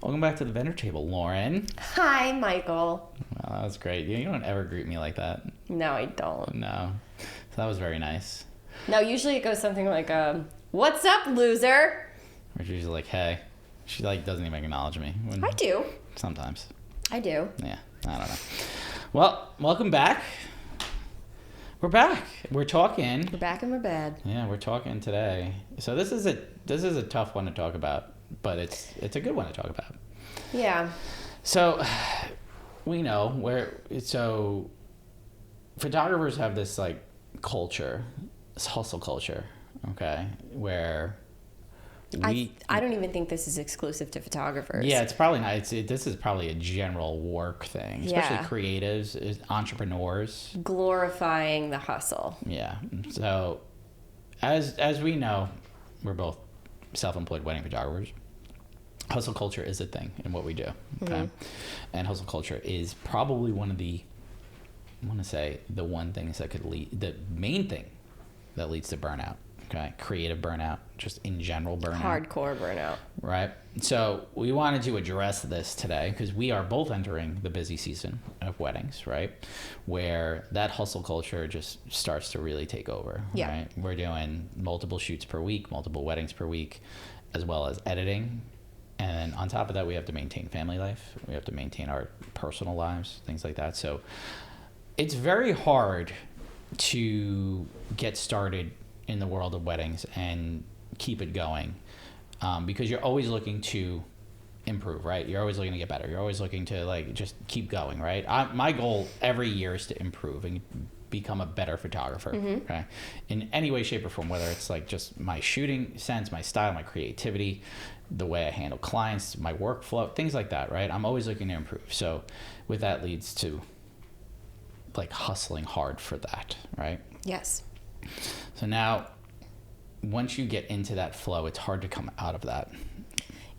Welcome back to the vendor table, Lauren. Hi, Michael. Well, that was great. You don't ever greet me like that. No, I don't. No. So that was very nice. No, usually it goes something like, what's up, loser? Which is like, hey. She doesn't even acknowledge me. I do. Sometimes. I do. Yeah, I don't know. Well, welcome back. We're back. We're talking. We're back and we're bad. Yeah, we're talking today. So this is a tough one to talk about, but it's a good one to talk about. Yeah. So we know photographers have this culture, this hustle culture, okay, where I don't even think this is exclusive to photographers. Yeah, it's probably not. This is probably a general work thing, especially Yeah. creatives, entrepreneurs. Glorifying the hustle. Yeah. So as we know, we're both self-employed wedding photographers. Hustle culture is a thing in what we do. Okay. Mm-hmm. And hustle culture is probably one of the, I want to say, the main thing that leads to burnout. Okay. Creative burnout, just in general burnout. Hardcore burnout. Right. So we wanted to address this today because we are both entering the busy season of weddings, right? Where that hustle culture just starts to really take over. Yeah. Right. We're doing multiple shoots per week, multiple weddings per week, as well as editing. And on top of that, we have to maintain family life. We have to maintain our personal lives, things like that. So it's very hard to get started in the world of weddings and keep it going because you're always looking to improve, right? You're always looking to get better. You're always looking to just keep going, right? My goal every year is to improve and become a better photographer, mm-hmm. Okay? In any way, shape, or form, whether it's just my shooting sense, my style, my creativity, the way I handle clients, my workflow, things like that, right? I'm always looking to improve. So with that leads to hustling hard for that, right? Yes. So now, once you get into that flow, it's hard to come out of that.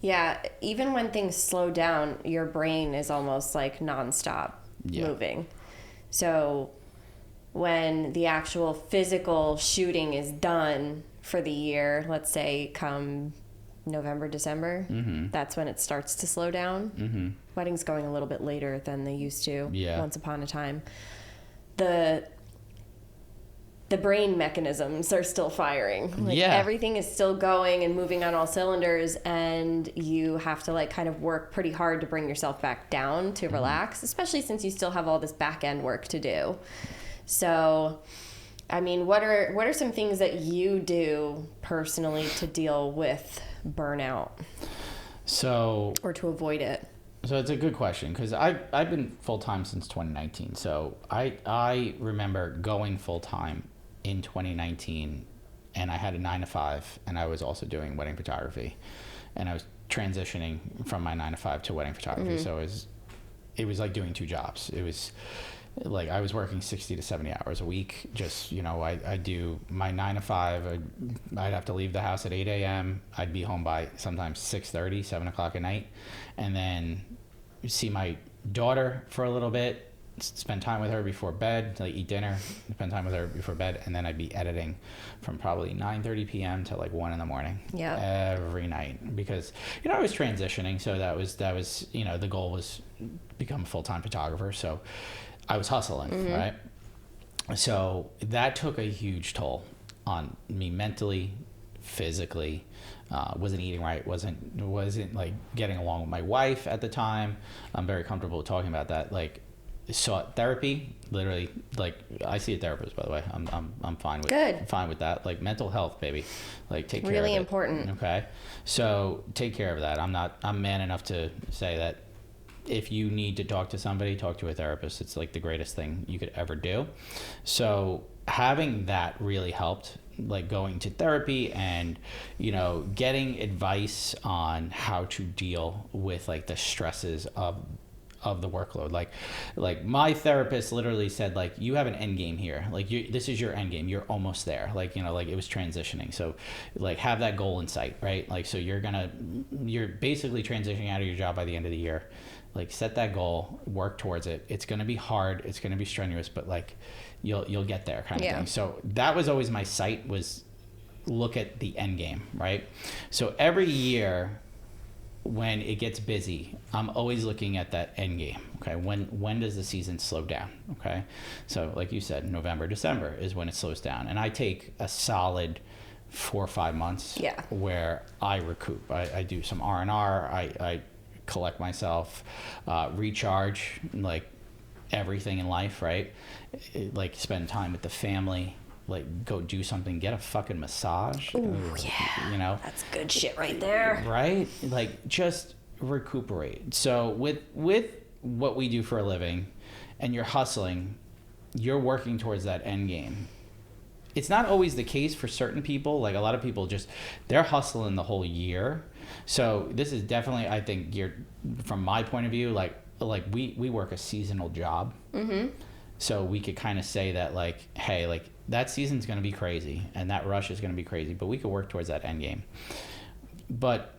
Yeah, even when things slow down, your brain is almost nonstop moving. So when the actual physical shooting is done for the year, let's say come November, December, mm-hmm. That's when it starts to slow down. Mm-hmm. Weddings going a little bit later than they used to once upon a time. The brain mechanisms are still firing. Everything is still going and moving on all cylinders, and you have to kind of work pretty hard to bring yourself back down to mm-hmm. relax, especially since you still have all this back end work to do. So, I mean, what are some things that you do personally to deal with burnout? Or to avoid it? So it's a good question because I've been full-time since 2019. So I remember going full-time in 2019, and I had a 9-to-5, and I was also doing wedding photography, and I was transitioning from my 9-to-5 to wedding photography. Mm-hmm. So it was like doing two jobs. It was I was working 60 to 70 hours a week. Just, I do my 9-to-5. I'd have to leave the house at 8 a.m. I'd be home by sometimes 6:30, 7 o'clock at night, and then see my daughter for a little bit, spend time with her before bed, eat dinner, spend time with her before bed, and then I'd be editing from probably 9:30 p.m. to 1 in the morning. Yeah. Every night because I was transitioning, so that was the goal was become a full-time photographer. So I was hustling, mm-hmm. right? So that took a huge toll on me mentally, physically. Wasn't eating right, wasn't getting along with my wife at the time. I'm very comfortable talking about that. Sought therapy, literally. I see a therapist, by the way. I'm fine with fine with that. Mental health, baby. Take care of it. Really important. Okay, so take care of that. I'm man enough to say that if you need to talk to somebody, talk to a therapist. It's the greatest thing you could ever do. So having that really helped. Going to therapy and getting advice on how to deal with the stresses of the workload. My therapist literally said you have an end game here. This is your end game. You're almost there. It was transitioning. So have that goal in sight, right? So you're basically transitioning out of your job by the end of the year. Set that goal, work towards it. It's going to be hard. It's going to be strenuous, but you'll get there kind of thing. So that was always my sight, was look at the end game, right? So every year when it gets busy, I'm always looking at that end game. Okay, when does the season slow down? Okay, so like you said, November, December is when it slows down, and I take a solid 4 or 5 months where I recoup. I do some R&R. I collect myself, recharge, like everything in life, right? Like spend time with the family, like go do something, get a fucking massage. Ooh, yeah. You know, that's good shit right there. Right? Like just recuperate. So with what we do for a living and you're hustling, you're working towards that end game. It's not always the case for certain people. Like a lot of people they're hustling the whole year. So this is definitely, I think, from my point of view, like we work a seasonal job. Mm-hmm. So we could kind of say that like, hey, like that season's going to be crazy and that rush is going to be crazy, but we could work towards that end game. But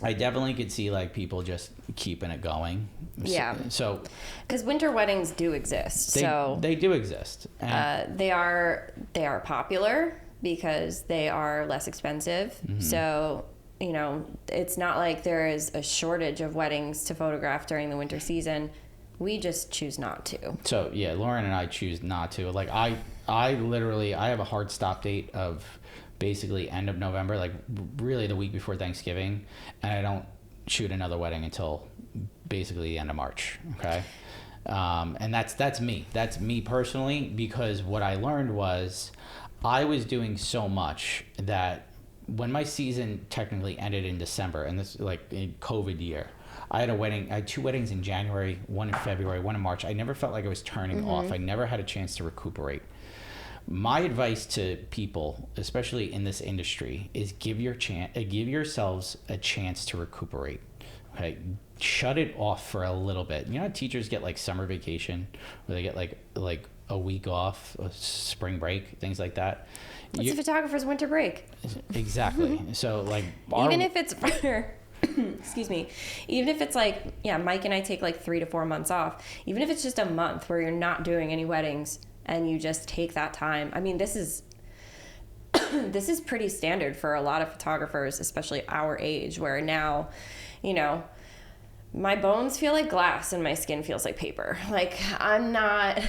I definitely could see like people just keeping it going. Yeah. So, because winter weddings do exist. They do exist. They are popular because they are less expensive. Mm-hmm. So, you know, it's not like there is a shortage of weddings to photograph during the winter season. We just choose not to. So yeah, Lauren and I choose not to. Like I literally have a hard stop date of basically end of November, like really the week before Thanksgiving, and I don't shoot another wedding until basically the end of March. Okay. And that's me personally, because what I learned was I was doing so much that when my season technically ended in December, and this like in COVID year, I had 2 weddings in January, 1 in February, 1 in March. I never felt like I was turning mm-hmm. off. I never had a chance to recuperate. My advice to people, especially in this industry, is give yourselves a chance to recuperate. Okay, shut it off for a little bit. You know how teachers get like summer vacation, where they get like a week off, a spring break, things like that. It's a photographer's winter break. Exactly. So like, even if it's for excuse me, even if it's like, yeah, Mike and I take like 3 to 4 months off, even if it's just a month where you're not doing any weddings and you just take that time. I mean, this is this is pretty standard for a lot of photographers, especially our age, where now, you know, my bones feel like glass and my skin feels like paper. Like I'm not,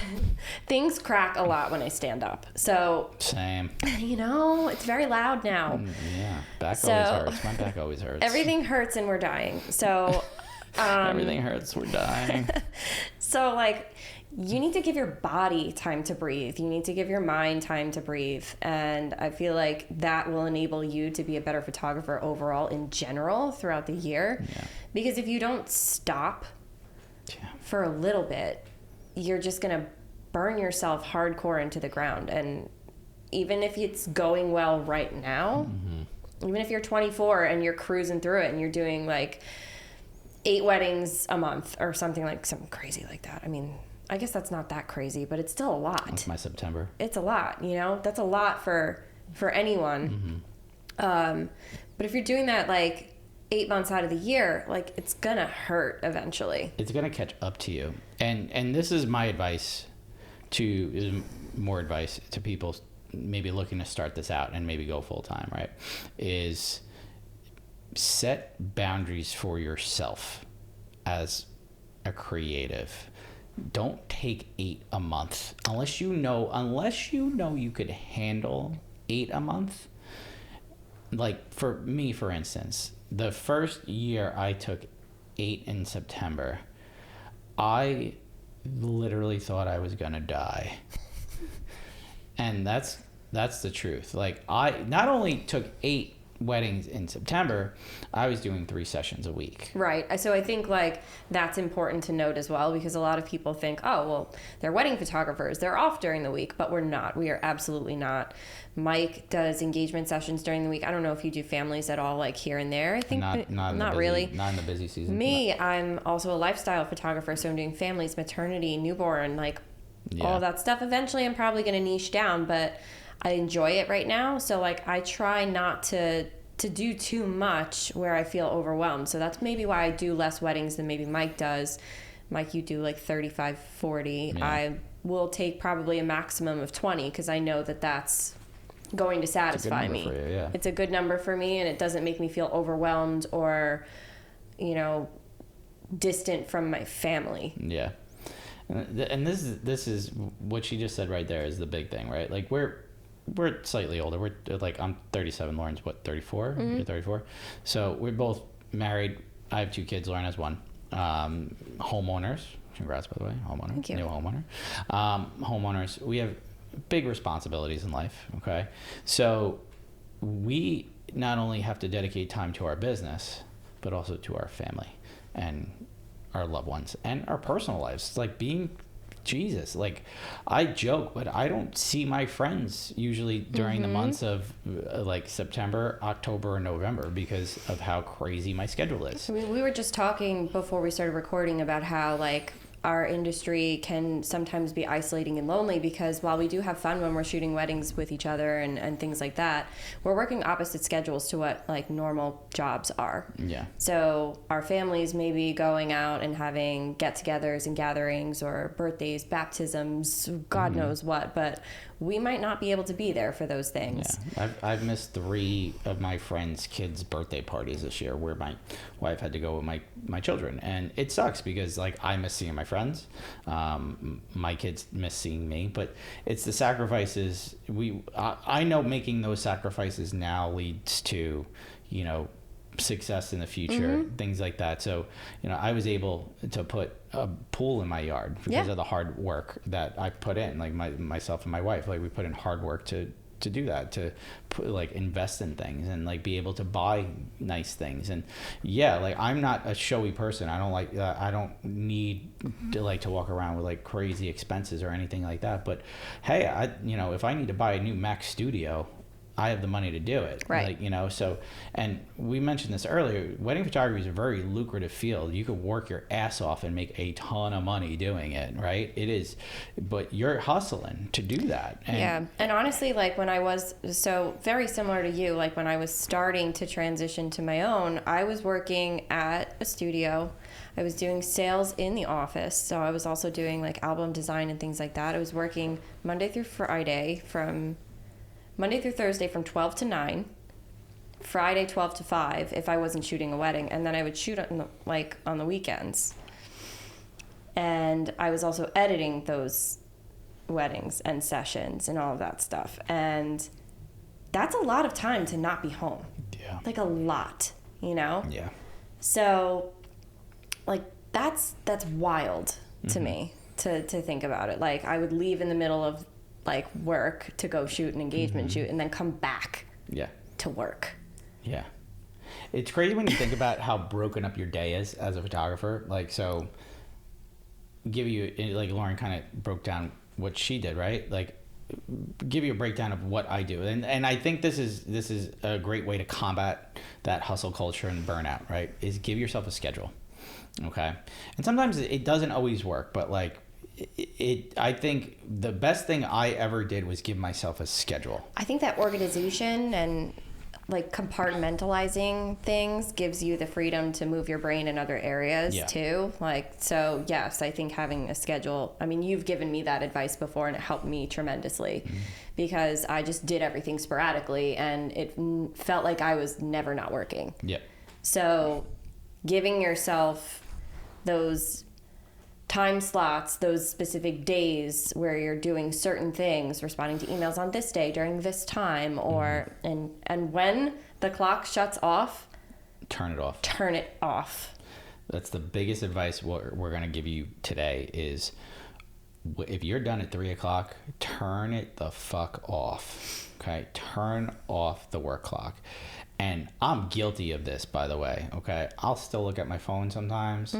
things crack a lot when I stand up. So same. You know, it's very loud now. Yeah, back always hurts. My back always hurts. Everything hurts and we're dying. So everything hurts, we're dying. So like, you need to give your body time to breathe. You need to give your mind time to breathe. And I feel like that will enable you to be a better photographer overall in general throughout the year. Yeah. Because if you don't stop for a little bit, you're just going to burn yourself hardcore into the ground. And even if it's going well right now, mm-hmm. even if you're 24 and you're cruising through it and you're doing like 8 weddings a month or something crazy like that. I mean, I guess that's not that crazy, but it's still a lot. That's my September. It's a lot, you know? That's a lot for anyone. Mm-hmm. But if you're doing that like 8 months out of the year, like it's gonna hurt eventually. It's gonna catch up to you. And this is my advice more advice to people maybe looking to start this out and maybe go full time, right? Is set boundaries for yourself as a creative. Don't take 8 a month unless you know you could handle 8 a month. Like for me, for instance, the first year I took 8 in September, I literally thought I was gonna die. And that's the truth. Like I not only took 8 weddings in September, I was doing 3 sessions a week. Right. So I think like that's important to note as well, because a lot of people think, oh, well, they're wedding photographers, they're off during the week, but we're not. We are absolutely not. Mike does engagement sessions during the week. I don't know if you do families at all, like here and there. I think not really. Not in the busy season. Me, I'm also a lifestyle photographer, so I'm doing families, maternity, newborn, like all of that stuff. Eventually I'm probably going to niche down, but I enjoy it right now. So like I try not to do too much where I feel overwhelmed. So that's maybe why I do less weddings than maybe Mike does. Mike, you do like 35, 40. Yeah. I will take probably a maximum of 20 because I know that that's going to satisfy me. For you, yeah. It's a good number for me, and it doesn't make me feel overwhelmed or you know, distant from my family. Yeah. And this is what she just said right there is the big thing, right? Like we're slightly older. We're like, I'm 37. Lauren's what, 34? Mm-hmm. You're 34. So we're both married. I have 2 kids. Lauren has 1. Homeowners. Congrats, by the way. Homeowner. Thank you. New homeowner. Homeowners. We have big responsibilities in life. Okay. So we not only have to dedicate time to our business, but also to our family and our loved ones and our personal lives. It's like being Jesus. Like I joke, but I don't see my friends usually during the months of like September, October, and November because of how crazy my schedule is. I mean, we were just talking before we started recording about how like our industry can sometimes be isolating and lonely because while we do have fun when we're shooting weddings with each other and things like that, we're working opposite schedules to what like normal jobs are. Yeah. So our families may be going out and having get-togethers and gatherings or birthdays, baptisms, God knows what, but we might not be able to be there for those things. Yeah. I've missed 3 of my friends' kids' birthday parties this year where my wife had to go with my children. And it sucks because like I miss seeing my friends. My kids miss seeing me, but it's the sacrifices I know making those sacrifices now leads to, you know, success in the future, things like that. So, you know, I was able to put a pool in my yard because of the hard work that I put in, like myself and my wife, like we put in hard work to do that, to put, like invest in things and like be able to buy nice things. And yeah, like I'm not a showy person. I don't like I don't need to like to walk around with like crazy expenses or anything like that. But hey, you know, if I need to buy a new Mac Studio, I have the money to do it. Right. Like, you know, so, and we mentioned this earlier, wedding photography is a very lucrative field. You could work your ass off and make a ton of money doing it, right? It is, but you're hustling to do that. And yeah. And honestly, like when I was, so very similar to you, like when I was starting to transition to my own, I was working at a studio. I was doing sales in the office. So I was also doing like album design and things like that. I was working Monday through Thursday from 12 to 9, Friday 12 to 5 if I wasn't shooting a wedding, and then I would shoot on the weekends. And I was also editing those weddings and sessions and all of that stuff. And that's a lot of time to not be home. Yeah. Like a lot, you know? Yeah. So like that's wild to me to think about it. Like I would leave in the middle of like work to go shoot an engagement shoot and then come back to work. Yeah. It's crazy when you think about how broken up your day is as a photographer. Like, so give you, like Lauren kind of broke down what she did, right? Like give you a breakdown of what I do. And I think this is a great way to combat that hustle culture and burnout, right? Is give yourself a schedule. Okay. And sometimes it doesn't always work, but like, I think the best thing I ever did was give myself a schedule. I think that organization and like compartmentalizing things gives you the freedom to move your brain in other areas too. Like, so yes, I think having a schedule, I mean, you've given me that advice before and it helped me tremendously because I just did everything sporadically and it felt like I was never not working. Yeah. So giving yourself those time slots, those specific days where you're doing certain things, responding to emails on this day during this time, or and when the clock shuts off, turn it off. Turn it off. That's the biggest advice we're going to give you today is if you're done at 3:00, turn it the fuck off. Okay? Turn off the work clock. And I'm guilty of this, by the way, okay? I'll still look at my phone sometimes,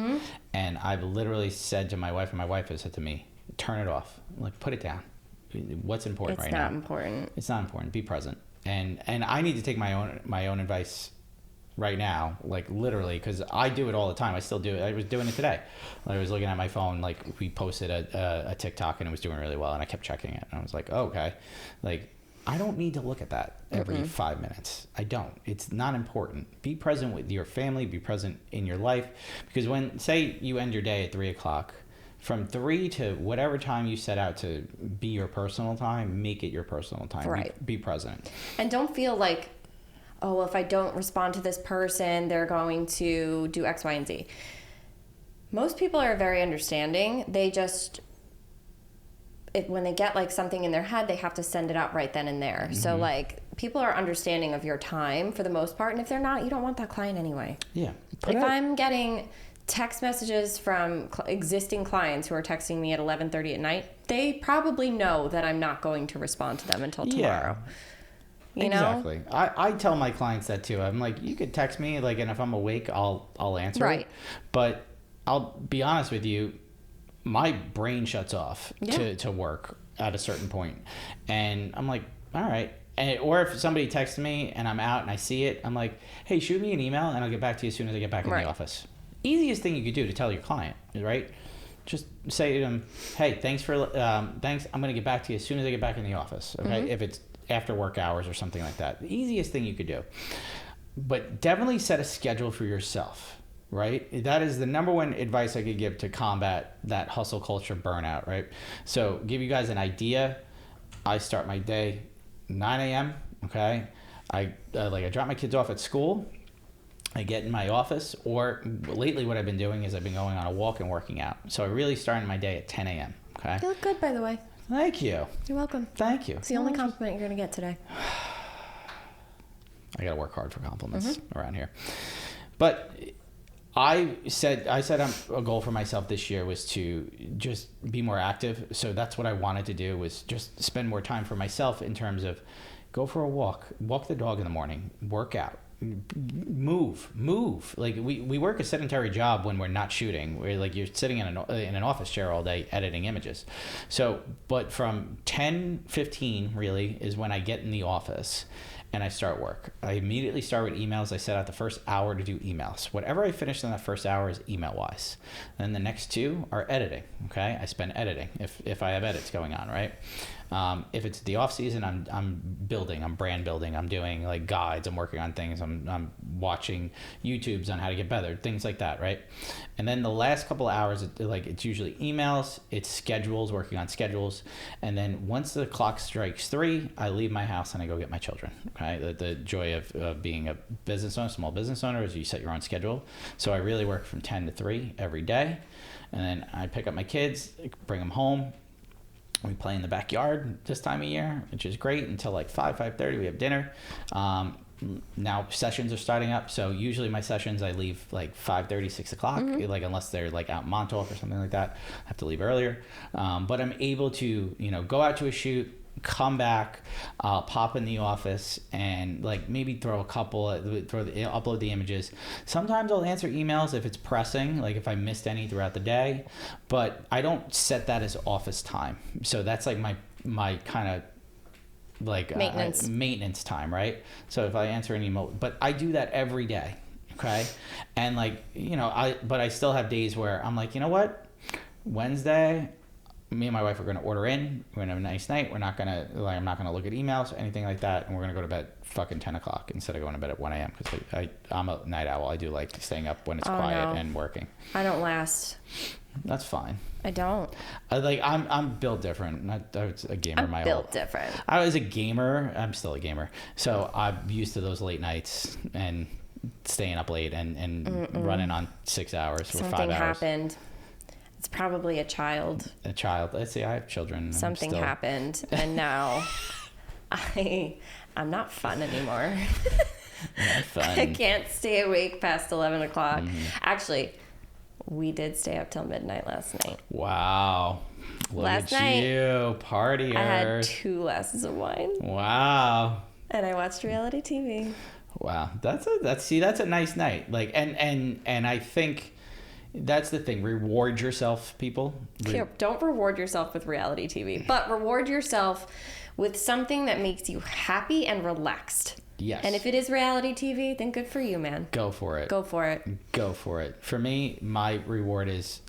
and I've literally said to my wife, and my wife has said to me, turn it off. Like, put it down. What's important right now? It's not important. It's not important. Be present. And I need to take my own advice right now, like literally, because I do it all the time. I still do it. I was doing it today. I was looking at my phone, like we posted a TikTok, and it was doing really well, and I kept checking it. And I was like, oh, okay. Like, I don't need to look at that every 5 minutes. I don't. It's not important. Be present with your family. Be present in your life. Because when, say you end your day at 3:00, from 3 to whatever time you set out to be your personal time, make it your personal time. Right. Be present. And don't feel like, oh, well, if I don't respond to this person, they're going to do X, Y, and Z. Most people are very understanding. They just, when they get like something in their head, they have to send it out right then and there. So like people are understanding of your time for the most part. And if they're not, you don't want that client anyway. Yeah. If I'm getting text messages from existing clients who are texting me at 11:30 at night, they probably know that I'm not going to respond to them until tomorrow. Yeah. Exactly. I tell my clients that too. I'm like, you could text me, like, and if I'm awake, I'll answer it. But I'll be honest with you, my brain shuts off to work at a certain point. And I'm like, all right. Or if somebody texts me and I'm out and I see it, I'm like, hey, shoot me an email and I'll get back to you as soon as I get back in the office. Easiest thing you could do to tell your client, right? Just say to them, hey, thanks. I'm going to get back to you as soon as I get back in the office. Okay. If it's after work hours or something like that, the easiest thing you could do. But definitely set a schedule for yourself, right? That is the number one advice I could give to combat that hustle culture burnout, right? So give you guys an idea. I start my day 9 a.m. Okay. I drop my kids off at school. I get in my office, or lately what I've been doing is I've been going on a walk and working out. So I really started my day at 10 a.m. Okay. You look good, by the way. Thank you. You're welcome. Thank you. It's the only compliment you're going to get today. I got to work hard for compliments around here. But I said a goal for myself this year was to just be more active. So that's what I wanted to do, was just spend more time for myself in terms of go for a walk the dog in the morning, work out. Move. Like we work a sedentary job when we're not shooting. We're like, you're sitting in an office chair all day editing images. So, but from 10:15 really is when I get in the office and I start work. I immediately start with emails. I set out the first hour to do emails. Whatever I finish in that first hour is email wise. Then the next 2 are editing. Okay, I spend editing if I have edits going on, right? If it's the off season, I'm building, I'm brand building, I'm doing like guides, I'm working on things, I'm watching YouTubes on how to get better, things like that, right? And then the last couple of hours, it's usually emails, it's schedules, working on schedules, and then once the clock strikes 3, I leave my house and I go get my children. Okay, the joy of being a business owner, small business owner, is you set your own schedule. So I really work from 10 to 3 every day, and then I pick up my kids, bring them home. We play in the backyard this time of year, which is great, until like 5:30. We have dinner. Now sessions are starting up, so usually my sessions I leave like 5:30, 6 o'clock. Like unless they're like out in Montauk or something like that, I have to leave earlier. But I'm able to go out to a shoot, come back, pop in the office, and like maybe upload the images. Sometimes I'll answer emails if it's pressing, like if I missed any throughout the day, but I don't set that as office time. So that's like my kind of like maintenance time, right? So if I answer an email, but I do that every day. Okay. And like, but I still have days where I'm like, you know what? Wednesday, me and my wife are going to order in. We're going to have a nice night. I'm not going to look at emails or anything like that. And we're going to go to bed fucking 10 o'clock instead of going to bed at 1 a.m. because I'm a night owl. I do like staying up when it's quiet and working. I don't last. That's fine. I don't. I'm built different. I was a gamer. I'm built different. I was a gamer. I'm still a gamer. So I'm used to those late nights and staying up late and running on 6 hours or 5 hours. Something happened. It's probably a child. Let's see, I have children. Something happened, and now I'm not fun anymore. Not fun. I can't stay awake past 11 o'clock. Actually, we did stay up till midnight last night. Wow. Last night, you partiers. I had 2 glasses of wine. Wow. And I watched reality TV. Wow, that's a nice night. Like, and I think. That's the thing. Reward yourself, people. Don't reward yourself with reality TV, but reward yourself with something that makes you happy and relaxed. Yes. And if it is reality TV, then good for you, man. Go for it. Go for it. Go for it. For me, my reward is,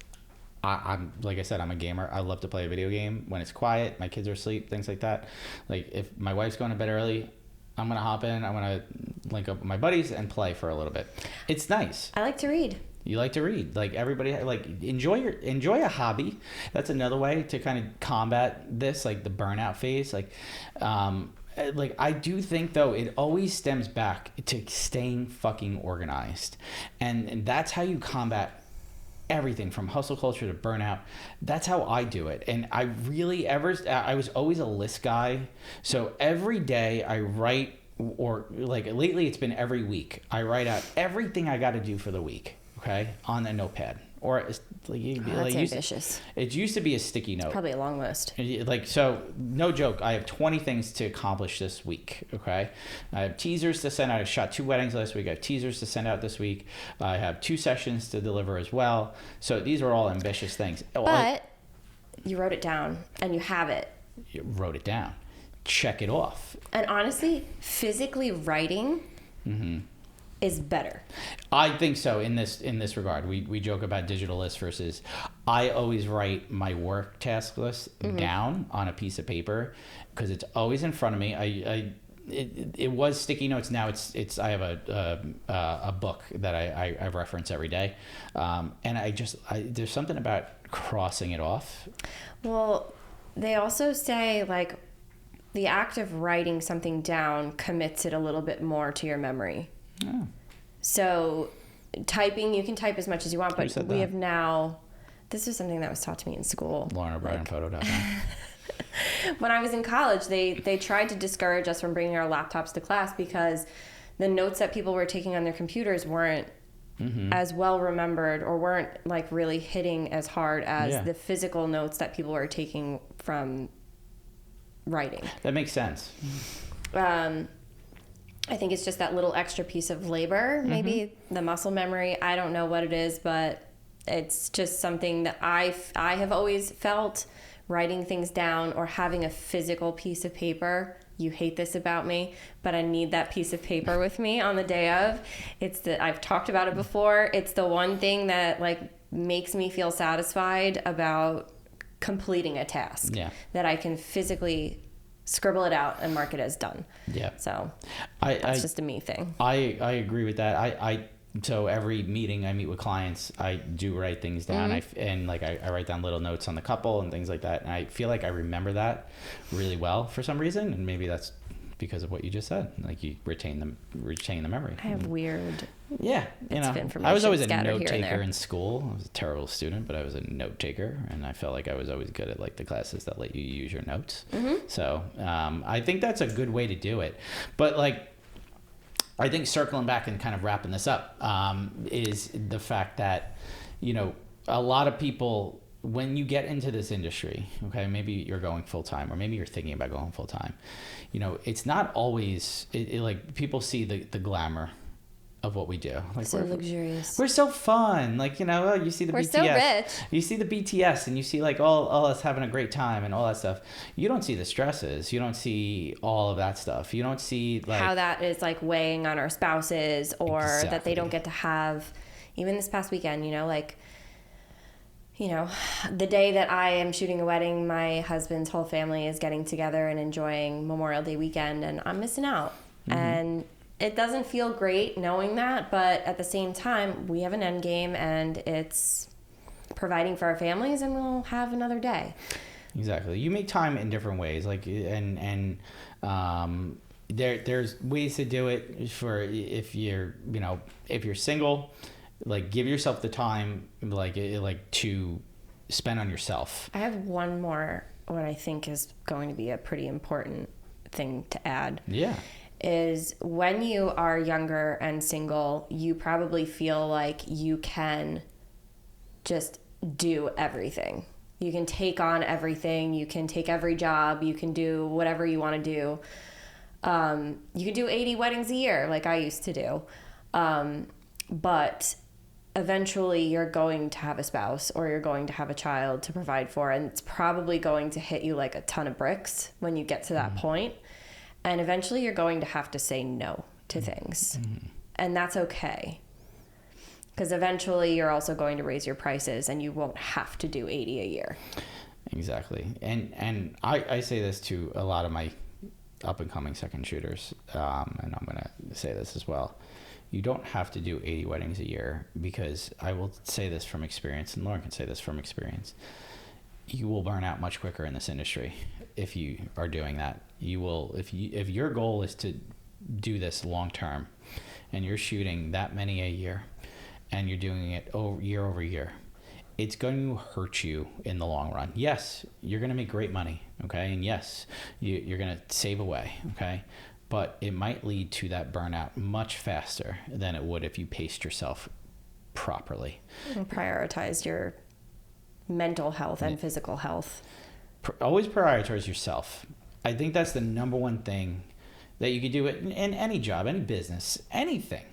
I'm like I said, I'm a gamer. I love to play a video game when it's quiet, my kids are asleep, things like that. Like if my wife's going to bed early, I'm going to hop in, I'm going to link up with my buddies and play for a little bit. It's nice. I like to read. You like to read. Like everybody, like enjoy a hobby. That's another way to kind of combat this, like the burnout phase. Like, like, I do think, though, it always stems back to staying fucking organized. And that's how you combat everything from hustle culture to burnout. That's how I do it. And I was always a list guy. So every day I write, or like lately it's been every week, I write out everything I got to do for the week, okay, on a notepad. Or that's ambitious. It used to be a sticky note. Probably a long list. Like, so no joke, I have 20 things to accomplish this week. Okay, I have teasers to send out. I shot 2 weddings last week. I have teasers to send out this week. I have 2 sessions to deliver as well. So these are all ambitious things. But you wrote it down and you have it. You wrote it down. Check it off. And honestly, physically writing is better. I think so in this regard. We joke about digital lists versus, I always write my work task list down on a piece of paper because it's always in front of me. It was sticky notes. Now it's I have a book that I reference every day, and there's something about crossing it off. Well, they also say, like, the act of writing something down commits it a little bit more to your memory. Oh. So typing, you can type as much as you want, but we have now, this is something that was taught to me in school. Lauren O'Brien, Photo.com. When I was in college, they tried to discourage us from bringing our laptops to class because the notes that people were taking on their computers weren't as well remembered, or weren't like really hitting as hard as the physical notes that people were taking from writing. That makes sense. I think it's just that little extra piece of labor, maybe the muscle memory. I don't know what it is, but it's just something that I have always felt, writing things down or having a physical piece of paper. You hate this about me, but I need that piece of paper with me on the day of. I've talked about it before. It's the one thing that like makes me feel satisfied about completing a task. Yeah. That I can physically scribble it out and mark it as done. Yeah. So that's just a me thing. I agree with that. So every meeting I meet with clients, I do write things down. I write down little notes on the couple and things like that. And I feel like I remember that really well for some reason. And maybe that's because of what you just said. Like, you retain the memory. I have weird. Yeah. I was always a note taker in school. I was a terrible student, but I was a note taker, and I felt like I was always good at like the classes that let you use your notes. So I think that's a good way to do it. But like, I think circling back and kind of wrapping this up is the fact that, a lot of people, when you get into this industry, okay, maybe you're going full time, or maybe you're thinking about going full time, it's not always like people see the glamour of what we do. Like, so luxurious. We're so fun. Like, you see the we're BTS. So rich. You see the BTS and you see like all us having a great time and all that stuff. You don't see the stresses. You don't see all of that stuff. You don't see like how that is like weighing on our spouses, or that they don't get to have, even this past weekend, the day that I am shooting a wedding, my husband's whole family is getting together and enjoying Memorial Day weekend, and I'm missing out. And it doesn't feel great knowing that, but at the same time, we have an end game, and it's providing for our families, and we'll have another day. Exactly. You make time in different ways, like, and there's ways to do it for if you're single, like, give yourself the time, like to spend on yourself. I have one more, what I think is going to be a pretty important thing to add. Yeah. Is when you are younger and single, you probably feel like you can just do everything. You can take on everything. You can take every job. You can do whatever you want to do. You can do 80 weddings a year like I used to do. But eventually you're going to have a spouse, or you're going to have a child to provide for, and it's probably going to hit you like a ton of bricks when you get to that point. And eventually you're going to have to say no to things. And that's okay. Because eventually you're also going to raise your prices, and you won't have to do 80 a year. Exactly. And I say this to a lot of my up and coming second shooters, and I'm going to say this as well. You don't have to do 80 weddings a year, because I will say this from experience, and Lauren can say this from experience. you will burn out much quicker in this industry if you are doing that. You will, if your goal is to do this long term, and you're shooting that many a year, and you're doing it year over year, it's going to hurt you in the long run. Yes, you're going to make great money, okay? And yes, you're going to save away, okay? But it might lead to that burnout much faster than it would if you paced yourself properly. And prioritized your mental health and physical health. Always prioritize yourself. I think that's the number one thing that you could do in any job, any business, anything.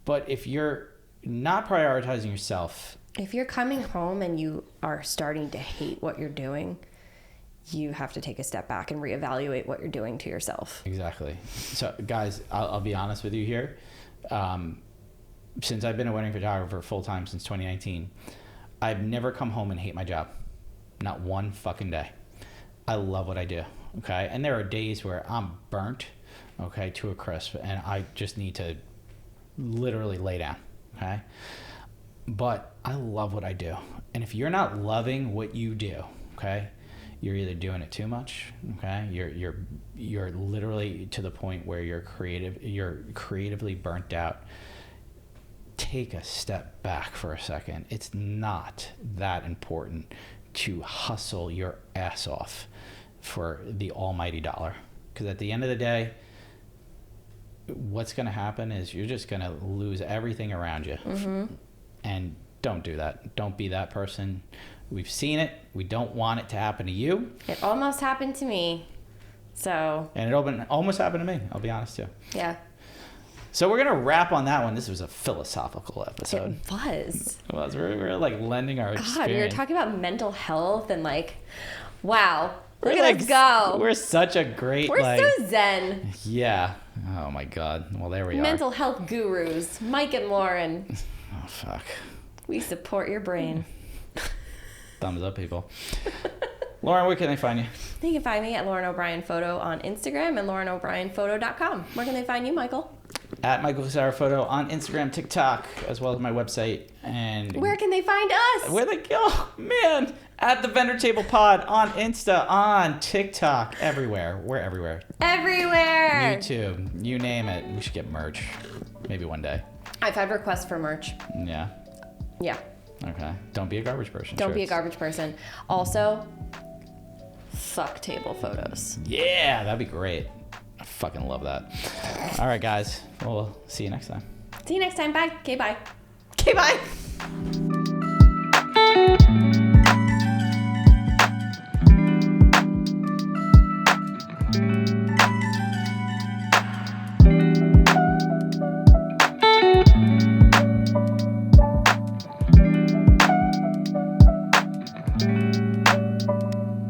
But if you're not prioritizing yourself, if you're coming home and you are starting to hate what you're doing, you have to take a step back and reevaluate what you're doing to yourself. Exactly. So guys, I'll be honest with you here. Since I've been a wedding photographer full-time since 2019, I've never come home and hate my job. Not one fucking day. I love what I do, okay? And there are days where I'm burnt, okay, to a crisp, and I just need to literally lay down, okay? But I love what I do. And if you're not loving what you do, okay, you're either doing it too much, okay? You're literally to the point where you're creatively burnt out. Take a step back for a second. It's not that important to hustle your ass off for the almighty dollar. Because at the end of the day, what's going to happen is you're just going to lose everything around you. Mm-hmm. And don't do that. Don't be that person. We've seen it. We don't want it to happen to you. It almost happened to me. So. And it almost happened to me, I'll be honest too. Yeah. So we're going to wrap on that one. This was a philosophical episode. It was. It was. We're like lending our experience. We were talking about mental health and like, wow. Look at us go. We're such a great, we're so zen. Yeah. Oh my God. Well, there we are. Mental health gurus, Mike and Lauren. Oh, fuck. We support your brain. Thumbs up, people. Lauren, where can they find you? They can find me at Lauren O'Brien Photo on Instagram and LaurenO'BrienPhoto.com. Where can they find you, Michael? At Michael Casara Photo on Instagram, TikTok, as well as my website. And where can they find us? Where they go? Man. At the Vendor Table Pod on Insta, on TikTok, everywhere. We're everywhere. Everywhere. YouTube. You name it. We should get merch. Maybe one day. I've had requests for merch. Yeah. Yeah. Okay. Don't be a garbage person. Don't be a garbage person. Also, fuck table photos. Yeah, that'd be great. I fucking love that. All right, guys. Well, we'll see you next time. See you next time. Bye. Okay, bye. Okay, bye.